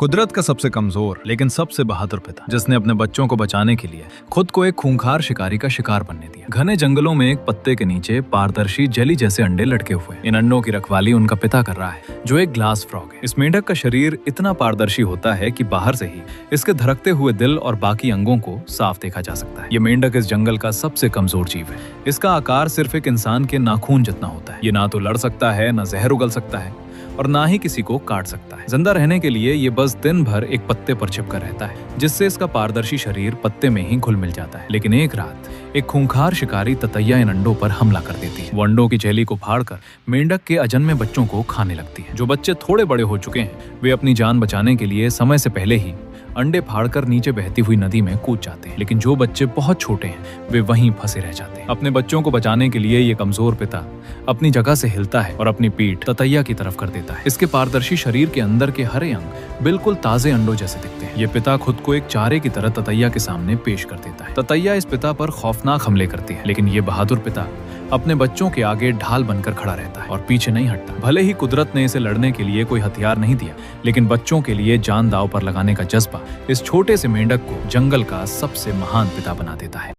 कुदरत का सबसे कमजोर लेकिन सबसे बहादुर पिता, जिसने अपने बच्चों को बचाने के लिए खुद को एक खूंखार शिकारी का शिकार बनने दिया। घने जंगलों में एक पत्ते के नीचे पारदर्शी जेली जैसे अंडे लटके हुए। इन अंडों की रखवाली उनका पिता कर रहा है, जो एक ग्लास फ्रॉग है। इस मेंढक का शरीर इतना पारदर्शी होता है कि बाहर से ही इसके धड़कते हुए दिल और बाकी अंगों को साफ देखा जा सकता है। ये मेंढक इस जंगल का सबसे कमजोर जीव है। इसका आकार सिर्फ एक इंसान के नाखून जितना होता है। ये ना तो लड़ सकता है, ना जहर उगल सकता है और ना ही किसी को काट सकता है। जिंदा रहने के लिए ये बस दिन भर एक पत्ते पर छिपकर रहता है, जिससे इसका पारदर्शी शरीर पत्ते में ही घुल मिल जाता है। लेकिन एक रात एक खूंखार शिकारी ततैया इन अंडों पर हमला कर देती है। वो अंडों की जेली को फाड़कर मेंढक के अजन्मे बच्चों को खाने लगती है। जो बच्चे थोड़े बड़े हो चुके हैं, वे अपनी जान बचाने के लिए समय से पहले ही अंडे फाड़कर नीचे बहती हुई नदी में कूद जाते हैं। लेकिन जो बच्चे बहुत छोटे हैं, वे वहीं फंसे रह जाते हैं। अपने बच्चों को बचाने के लिए ये कमजोर पिता अपनी जगह से हिलता है और अपनी पीठ ततैया की तरफ कर देता है। इसके पारदर्शी शरीर के अंदर के हरे अंग बिल्कुल ताजे अंडों जैसे दिखते हैं। ये पिता खुद को एक चारे की तरह ततैया के सामने पेश कर देता है। ततैया इस पिता पर खौफनाक हमले करती है, लेकिन ये बहादुर पिता अपने बच्चों के आगे ढाल बनकर खड़ा रहता है और पीछे नहीं हटता। भले ही कुदरत ने इसे लड़ने के लिए कोई हथियार नहीं दिया, लेकिन बच्चों के लिए जान दांव पर लगाने का जज्बा इस छोटे से मेंढक को जंगल का सबसे महान पिता बना देता है।